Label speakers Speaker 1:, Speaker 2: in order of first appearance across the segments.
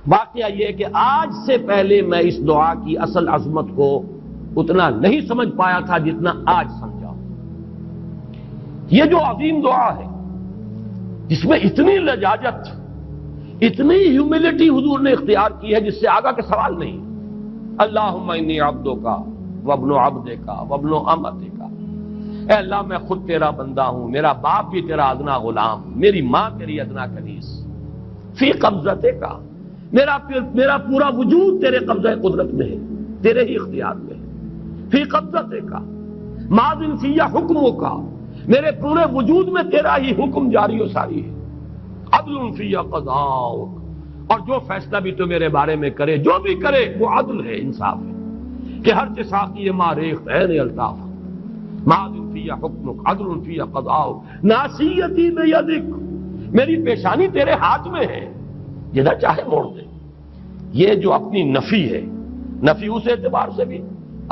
Speaker 1: واقعہ یہ کہ آج سے پہلے میں اس دعا کی اصل عظمت کو اتنا نہیں سمجھ پایا تھا جتنا آج سمجھا ہوں۔ یہ جو عظیم دعا ہے جس میں اتنی لجاجت، اتنی ہیوملٹی حضور نے اختیار کی ہے جس سے آگا کا سوال نہیں۔ اللہم انی عبدک وابن عبدک وابن امتک، اے اللہ میں خود تیرا بندہ ہوں، میرا باپ بھی تیرا ادنا غلام، میری ماں تیری ادنا کنیز، فی قبضتک، میرا پورا وجود تیرے قبضہ قدرت میں ہے، تیرے ہی اختیار میں ہے، فی قبضتک ماض فی حکمک، میرے پورے وجود میں تیرا ہی حکم جاری و ساری ہے، عدل فی قضاؤک، اور جو فیصلہ بھی تو میرے بارے میں کرے، جو بھی کرے وہ عدل ہے، انصاف ہے، کہ ہر چساقی ما ریخت عین الطاف، ماض فی حکمک عدل فی قضاؤک، ناصیتی بیدک، میری پیشانی تیرے ہاتھ میں ہے، جدھر چاہے موڑ دے۔ یہ جو اپنی نفی ہے، نفی اس اعتبار سے بھی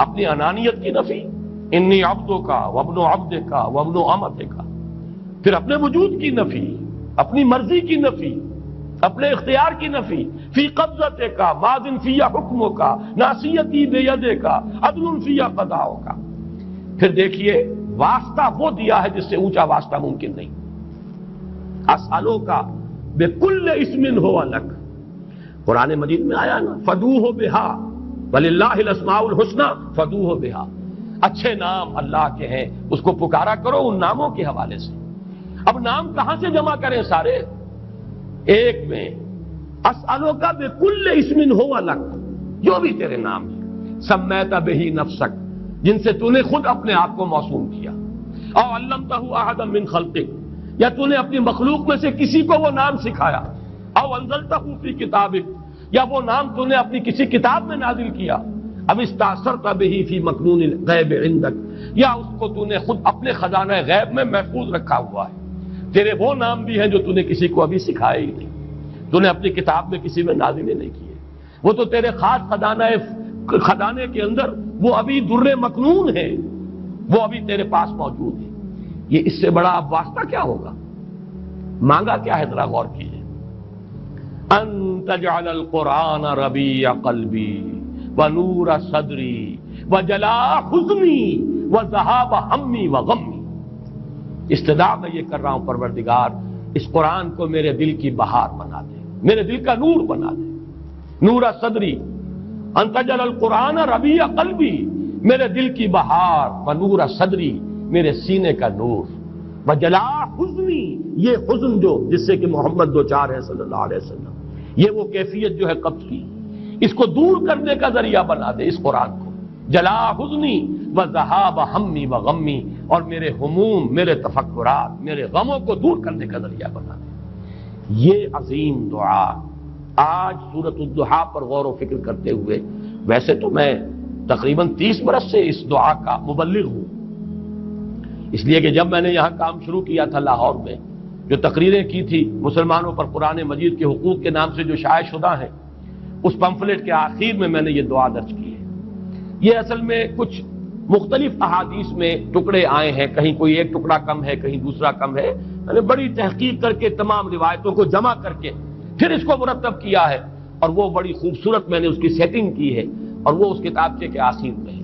Speaker 1: اپنی انانیت کی نفی، انی عبدک وابن عبدک وابن امتک، پھر اپنے وجود کی نفی، اپنی مرضی کی نفی، اپنے اختیار کی نفی، فی قبضتک ماض فی حکمک ناصیتی بیدک عدل فی قضاؤک۔ پھر دیکھیے واسطہ وہ دیا ہے جس سے اونچا واسطہ ممکن نہیں۔ اسألوک بکل اسم ہو لک، قرآن مجید میں آیا نا، فدوہ بہا وللہ الاسماء الحسنی فدوہ بہا، اچھے نام اللہ کے ہیں، اس کو پکارا کرو ان ناموں کے حوالے سے۔ اب نام کہاں سے جمع کریں سارے؟ ایک میں اسألوک بکل اسم ہو لک، جو بھی تیرے نام ہیں، سمیت بہ نفسک، جن سے تو نے خود اپنے آپ کو موسوم کیا، او علمتہ احدا من خلقک، یا تو نے اپنی مخلوق میں سے کسی کو وہ نام سکھایا، او انزلتہ فی کتابک، یا وہ نام تو نے اپنی کسی کتاب میں نازل کیا، اب استاثرت بہ فی مکنون الغیب عندک، یا اس کو تو نے خود اپنے خزانہ غیب میں محفوظ رکھا ہوا ہے۔ تیرے وہ نام بھی ہیں جو تو نے کسی کو ابھی سکھائے ہی نہیں، تو نے اپنی کتاب میں کسی میں نازل ہی نہیں کیے، وہ تو تیرے خاص خزانے کے اندر وہ ابھی در مکنون ہے، وہ ابھی تیرے پاس موجود ہے۔ یہ اس سے بڑا اب واسطہ کیا ہوگا؟ مانگا کیا ہے ذرا غور کیجیے، ان تجعل القرآن ربیع قلبی ونور صدری وجلاء حزنی وذہاب ہمی وغمی۔ استدعا میں یہ کر رہا ہوں پروردگار، اس قرآن کو میرے دل کی بہار بنا دے، میرے دل کا نور بنا دے، نور صدری، ان تجعل القرآن ربیع قلبی، میرے دل کی بہار، ونور صدری، میرے سینے کا نور، وجلاء حزنی، یہ حزن جو جس سے کہ محمد دوچار ہے صلی اللہ علیہ وسلم، یہ وہ کیفیت جو ہے قبض کی، اس کو دور کرنے کا ذریعہ بنا دے اس قرآن کو، جلاء حزنی وذہاب ہمی وغمی، اور میرے ہموم، میرے تفکرات، میرے غموں کو دور کرنے کا ذریعہ بنا دے۔ یہ عظیم دعا آج سورۃ الضحیٰ پر غور و فکر کرتے ہوئے، ویسے تو میں تقریباً 30 برس سے اس دعا کا مبلغ ہوں، اس لیے کہ جب میں نے یہاں کام شروع کیا تھا لاہور میں، جو تقریریں کی تھی مسلمانوں پر قرآن مجید کے حقوق کے نام سے جو شائع شدہ ہیں، اس پمفلٹ کے آخر میں نے یہ دعا درج کی ہے۔ یہ اصل میں کچھ مختلف احادیث میں ٹکڑے آئے ہیں، کہیں کوئی ایک ٹکڑا کم ہے، کہیں دوسرا کم ہے، میں نے بڑی تحقیق کر کے تمام روایتوں کو جمع کر کے پھر اس کو مرتب کیا ہے، اور وہ بڑی خوبصورت میں نے اس کی سیٹنگ کی ہے، اور وہ اس کتابچے کے آخر میں ہے۔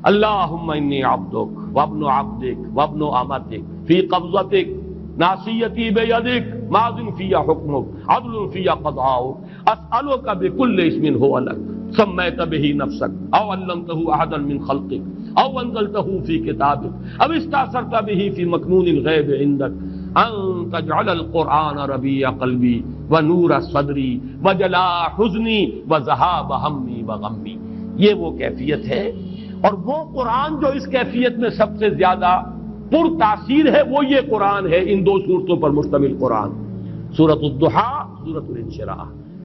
Speaker 1: اللہم انی عبدک وابن عبدک وابن امتک فی قبضتک ناصیتی بیدک ماض فی حکمک عدل فی قضاؤک اسألک بکل اسم ہو لک سمیت بہ نفسک او علمتہ احدا من خلقک او انزلتہ فی کتابک او استاثرت بہ فی مکنون الغیب عندک ان تجعل القرآن ربیع قلبی ونور صدری وجلاء حزنی وذہاب ہمی وغمی۔ یہ وہ کیفیت ہے، اور وہ قرآن جو اس کیفیت میں سب سے زیادہ پر تاثیر ہے وہ یہ قرآن ہے، ان دو صورتوں پر مشتمل قرآن، سورۃ الضحیٰ، سورۃ الانشراح۔